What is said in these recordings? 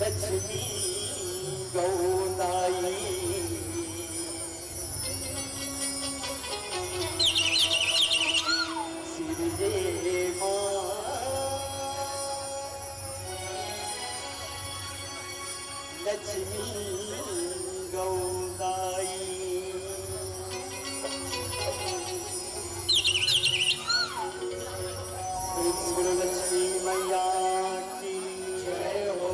लक्ष्मी गौदाई सिरजे मां लक्ष्मी गौदाई लक्ष्मी मैया की जय हो।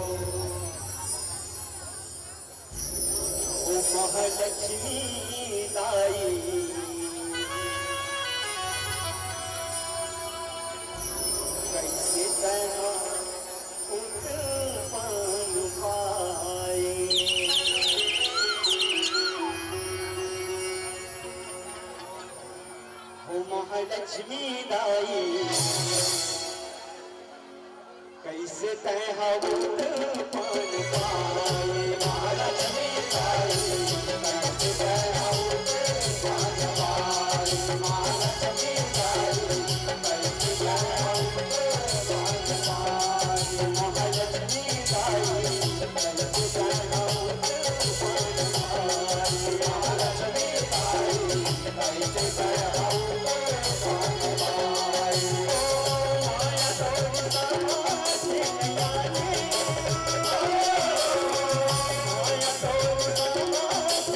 महालक्ष्मी दाई कैसे तेरा उत्पन्न पाए हो महालक्ष्मी दाई कैसे तेरा उत्पन्न पाए महालक्ष्मी दाई कैसे तेरा उत्पन्न पाए महालक्ष्मी दाई कैसे तेरा उत्पन्न पाए महालक्ष्मी दाई कैसे तेरा उत्पन्न पाए महालक्ष्मी दाई कैसे तेरा उत्पन्न पाए माया तो समाधि ज्ञानी माया तो समाधि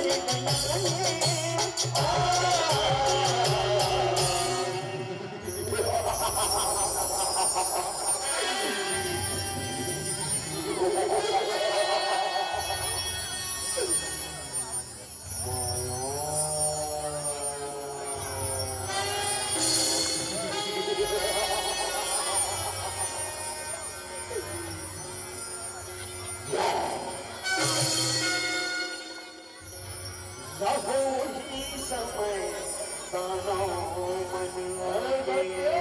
रहो ही समय दानों मन लगे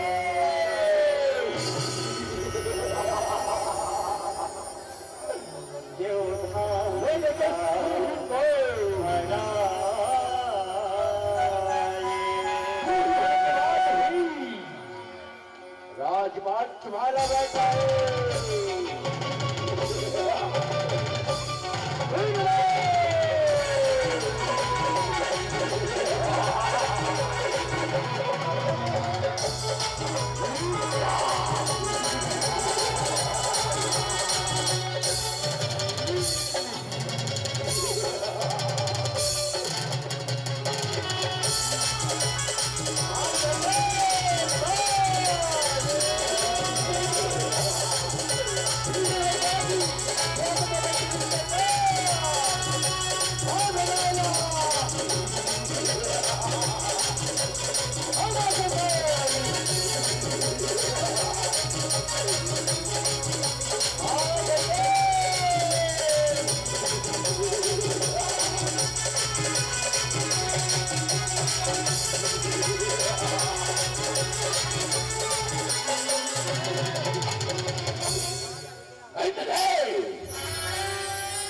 राजपाट तुम्हारा बैठा है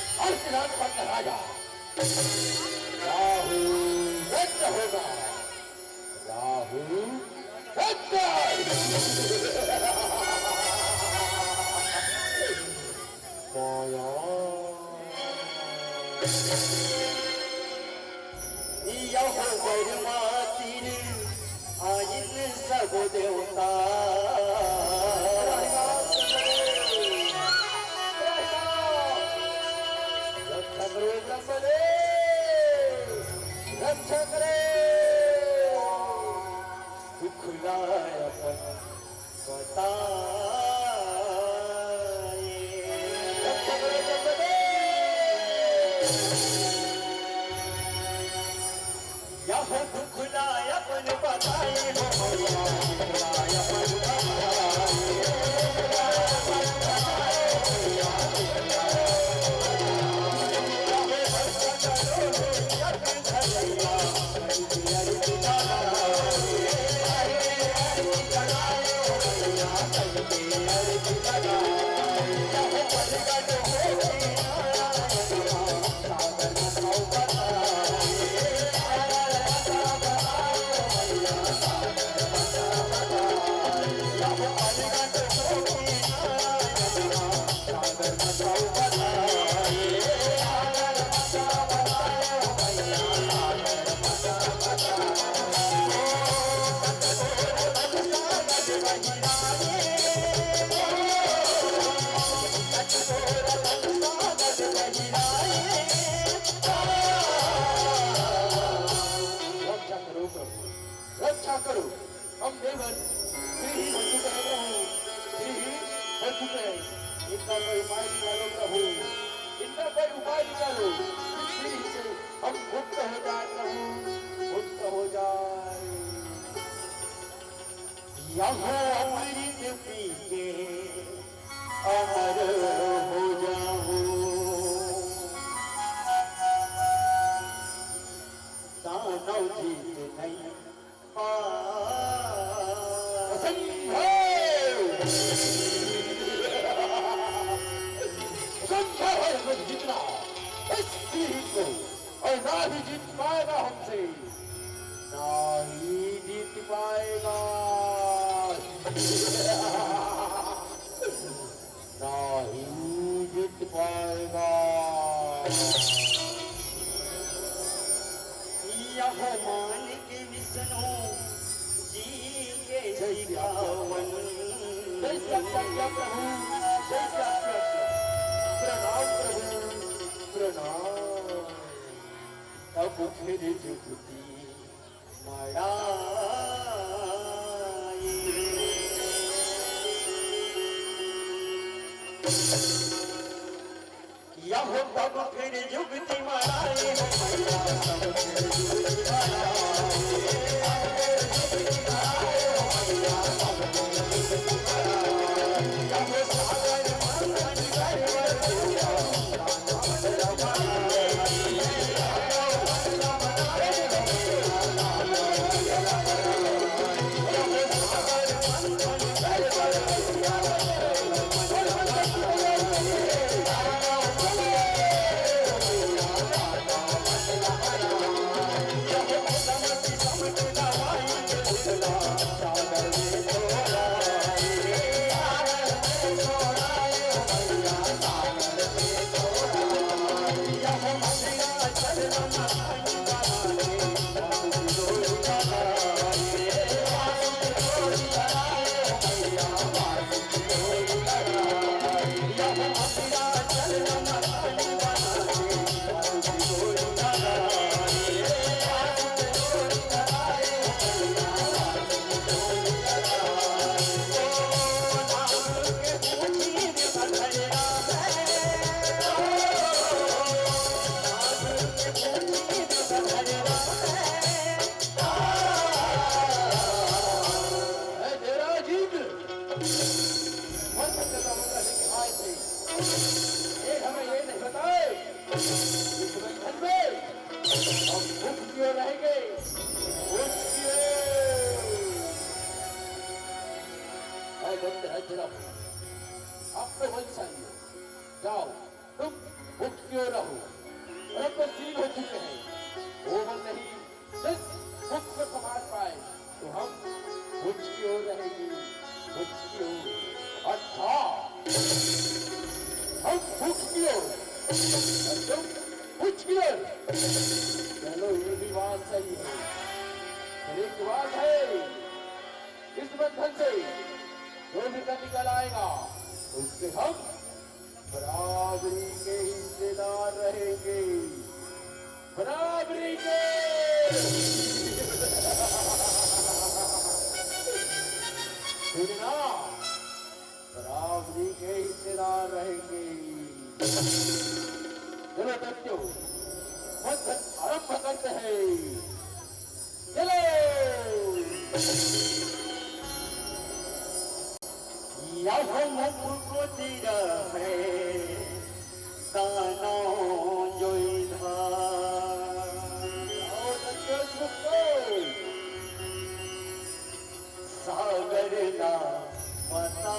राजा राहु रक्त होगा राहु रक्त यह वर्मा तीर आइन सब देवता रक्षा करे दुख लायपन बताए रक्षा करे यह दुख लायपन बताए हो लायपन बताए देवर श्री ही बन चुके हैं प्रभु, श्री ही बन चुके हैं। इनका कोई उपाय निकालो प्रभु, इनका कोई उपाय निकालो, श्री ही से हम मुक्त हो जाए प्रभु, मुक्त हो जाए। यहाँ अमृत पी के अमर हो जाऊं, दानव जीत नहीं असंभव है जीतना इस पीढ़ी को, और ना ही जीत पाएगा हमसे, ना ही जीत पाएगा, ना ही जीत पाएगा। यह मान के विष्णु जी के जयवन, जय प्रभु, जय प्रणाम प्रभु, प्रणाम। तब फिर जुगती मड़ाई, यह तब फिर जुगती मड़ाई, तब फिर जुगती अपने वंशालियों, जाओ तुम मुक्त क्यों रहो, रत्नशील हो चुके हैं, वो मन नहीं जिस मुक्त को संभाल पाए, तो हम मुक्त क्यों रहेंगे, मुक्त क्यों, अच्छा हम मुक्त क्यों, तुम मुक्त क्यों, चलो ये भी बात सही है, एक बात है, इस बंधन से जो भी निकल आएगा उससे हम बराबरी के हिस्सेदार रहेंगे, बराबरी के सुनना, बराबरी के हिस्सेदार रहेंगे। चलो बच्चों मंथन आरंभ करते हैं, चलो। यह मुझको तेरा है दाना जो सागर ना पता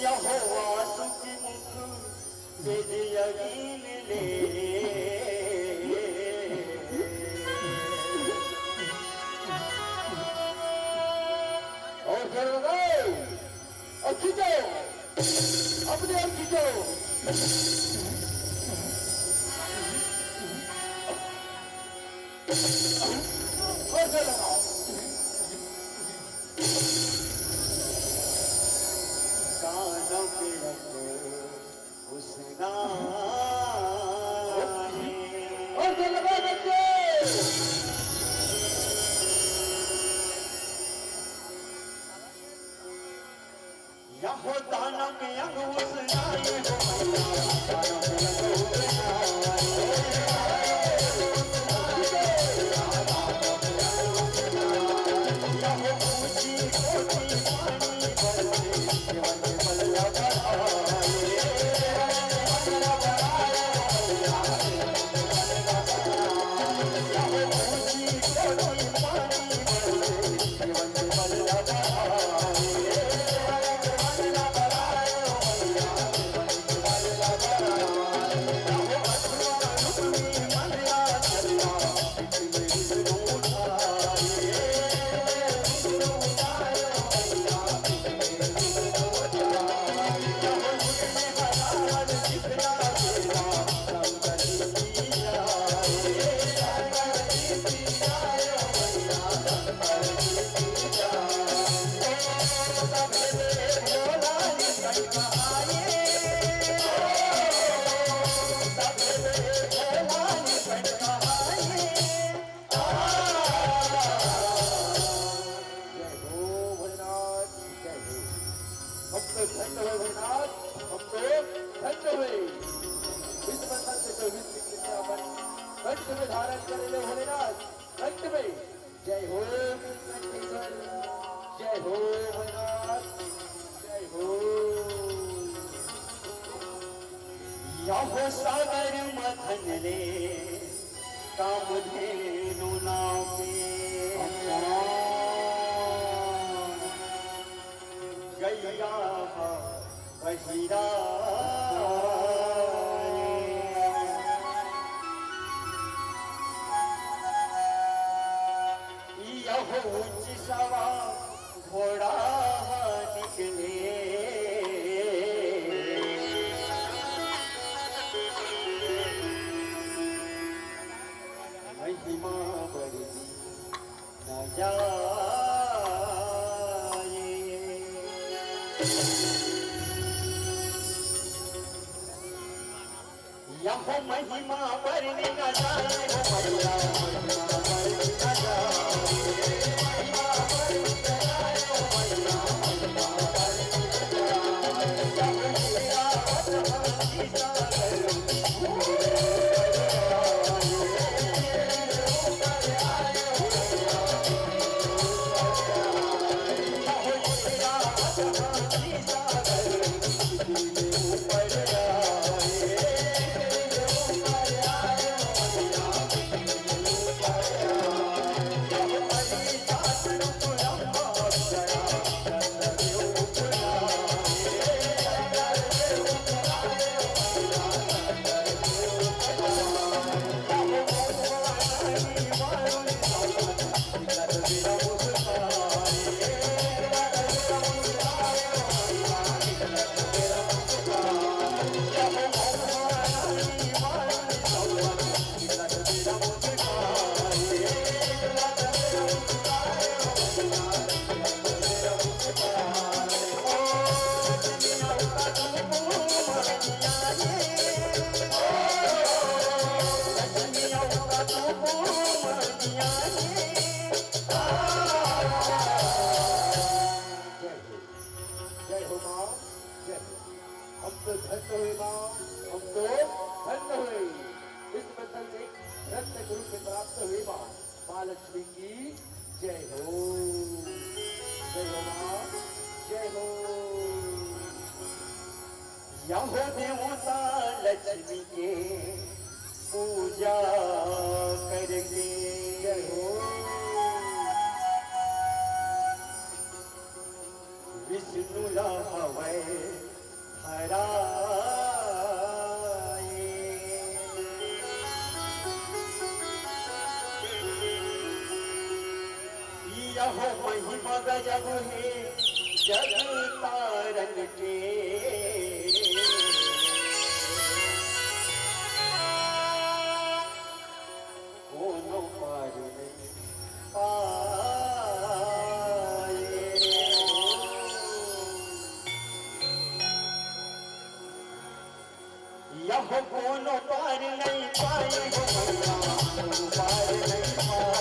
यहोवा सुखी मुख तेज यकीन ले, और खींचो, अपने आप खींचो, और लगाओ, हुस्ना और जो लगा बच्चे यहो दाना में अंग हुस्ना ये हो दाना में अंग हुस्ना यहो ऊंची कोटी पानी भरते जीवन में बल्ला धारण करेले भोलेनाथ कंठ में जय हो कंठेश्वर जय हो भोलेनाथ जय हो यहो सागर मथन रे कामधेनु नामे गैया बहिरा ऊंच सवा घोड़ा निकले महिमा बड़ी न जाए यह महिमा बरने न जाए महिमा बरने न जाए महालक्ष्मी की जय हो मां जय हो यहो देवता लक्ष्मी के पूजा करके जय हो विष्णु हवै धरा यहो महिमा गजब है जग तारन के कोनो पार नहीं पाए। यहो कोनो पार नहीं पाए हो मैया कोनो पार नहीं पाए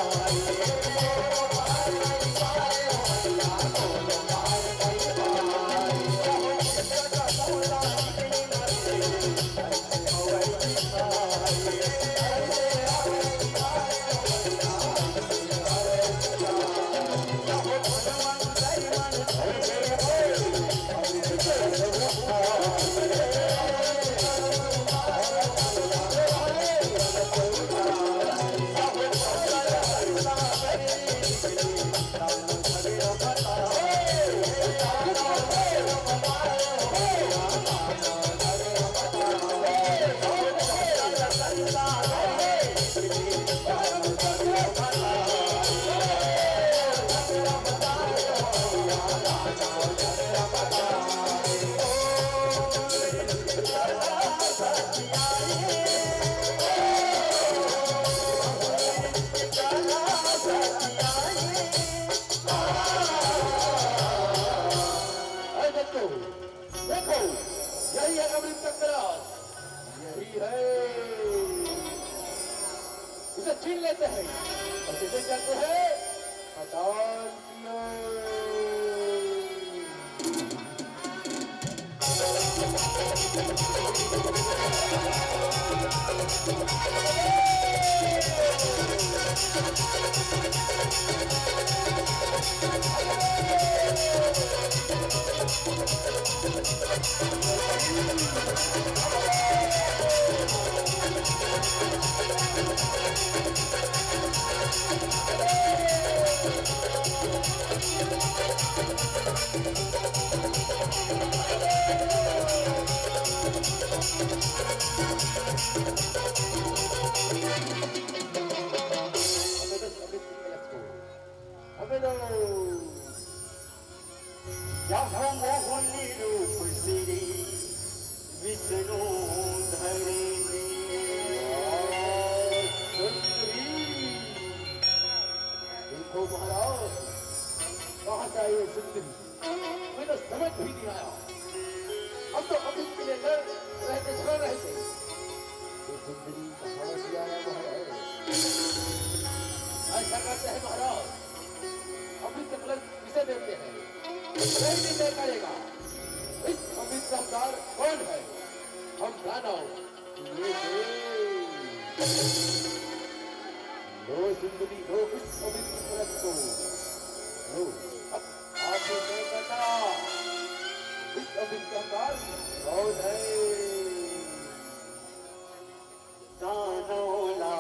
कोनो पार नहीं पाए हो मैया कोनो पार नहीं पाए यहो सदा मौला निकली मरे ऐसे हो ऐसी पाए ऐसे हो ऐसी पाए हो मैया यहो भगवान दरमान धरे हो देखो यही है अमृत का ग्रास, यही है, इसे छीन लेते हैं और इसे कहते हैं हटान यहो मोहनी रूप श्री विष्णु धरे देखो महाराज कहाँ से ये सुंदरी, मैं तो समझ भी नहीं आया। अब तो अमित के लेकर रहते झगड़ रहे थे, ये सुंदरी कहाँ से आया महाराज? ऐसा करते हैं महाराज, अमित के फल किसे देते हैं? नहीं तय करेगा इस अमित का अवतार कौन है। हम दानव लो जिंदगी लो इस अमित की तरफ को लो। अब आप ही तय करना इस अमित का अवतार कौन है। दानौला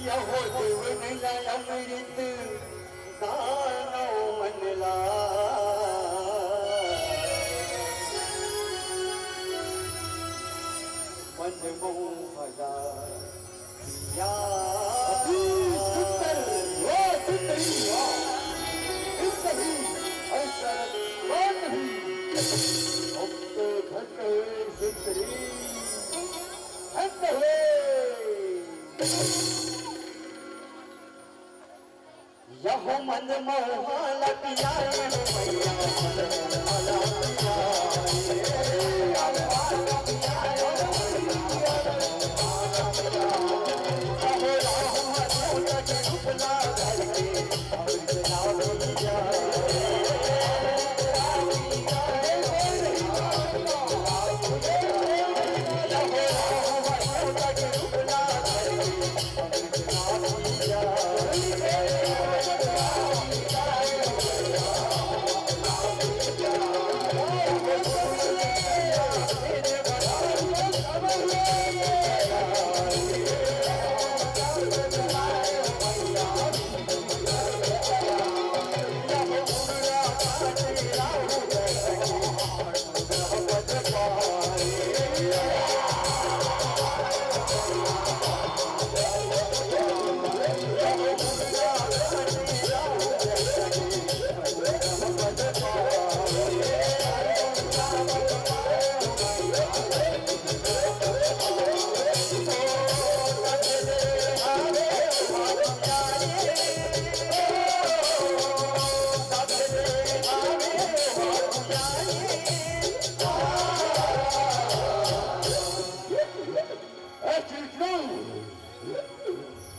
यहो देवनला अमृत दानव मनला मन मोहला या सुंदर वो सुंदरी सुंदरी ऐसा कौन नहीं अब तो घट सुंदरी घट यहो मन मोहला पियाए हो मैया मन मोहला पियाए हो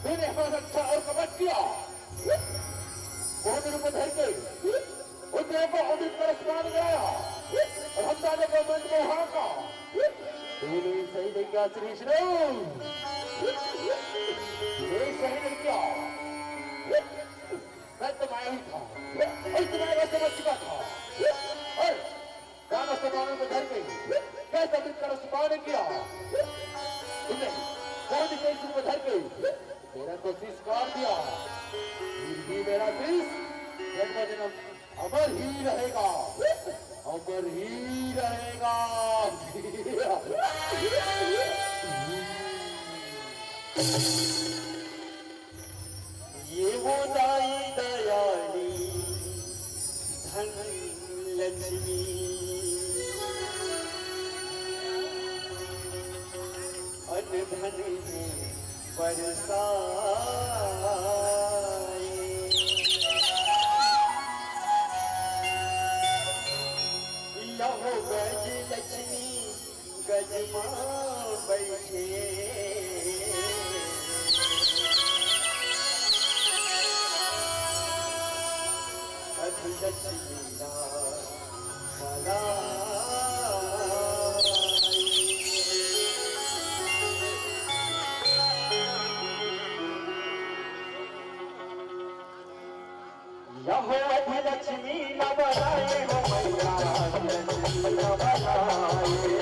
मैंने हमारा अच्छा और कबट किया बहुत दिनों को धर के उद्योग को ऑडिट कर स्मान गया और हम दाने को मंद में हाका तूने सही नहीं किया श्री श्री सही नहीं किया मैं तो माया ही था और तुम्हारे समझ चुका था और गाना समानों को धर के कैसे ऑडिट कर स्मान किया तुमने बहुत ही कैसे को धर के मेरा को संस्कार दिया फिर भी मेरा शीश जन्म जन्म अमर ही रहेगा अमर ही रहेगा ये वो दाई दयाली धन लक्ष्मी अन धन है बरसाए यहो गज लक्ष्मी गज मां बैठे लक्ष्मी वाला यहो लक्ष्मी न बनाए हो मैया लक्ष्मी न बनाए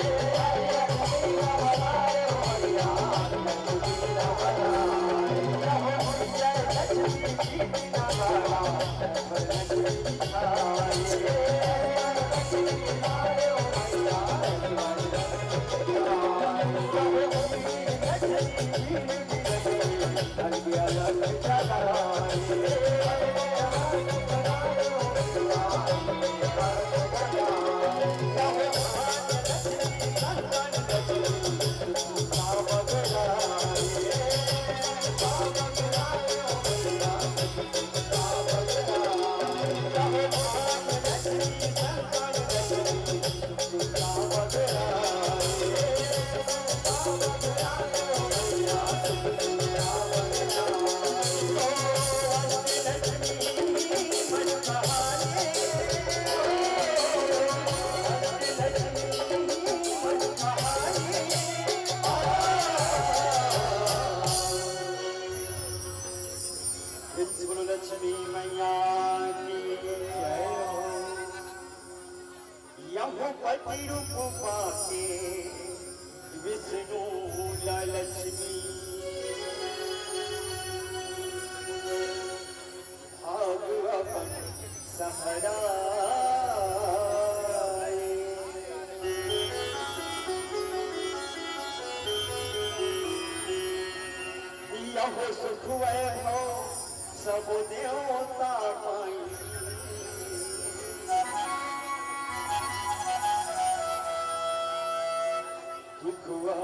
लक्ष्मी मैया की जय हो यह पति रूप पाके विष्णु लक्ष्मी भाग अपन सहराए यह सुख वैभव सब देवता पाई दुखवा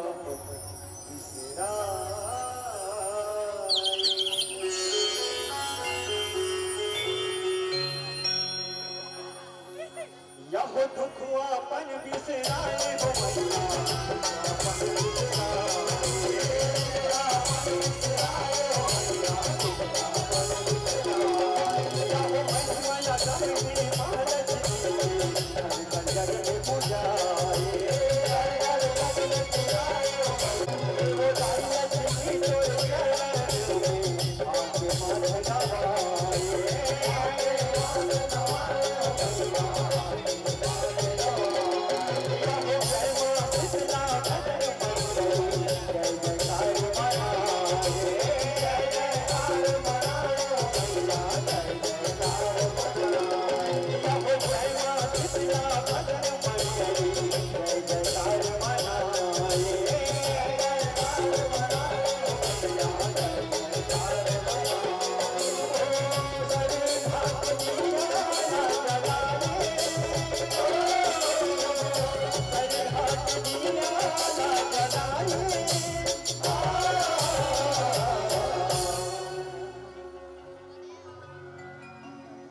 यह दुखवा पन बिसराए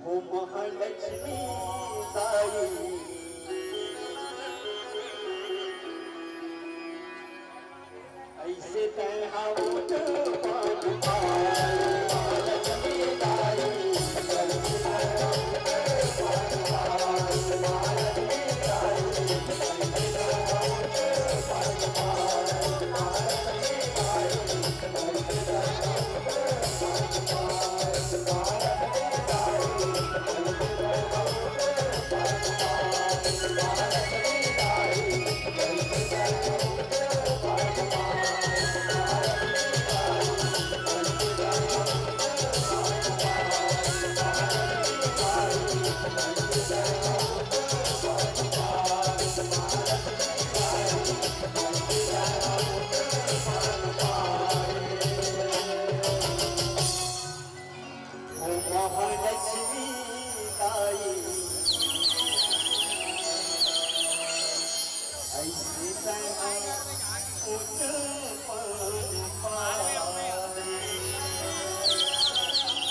हो महालक्ष्मी ताई खाऊं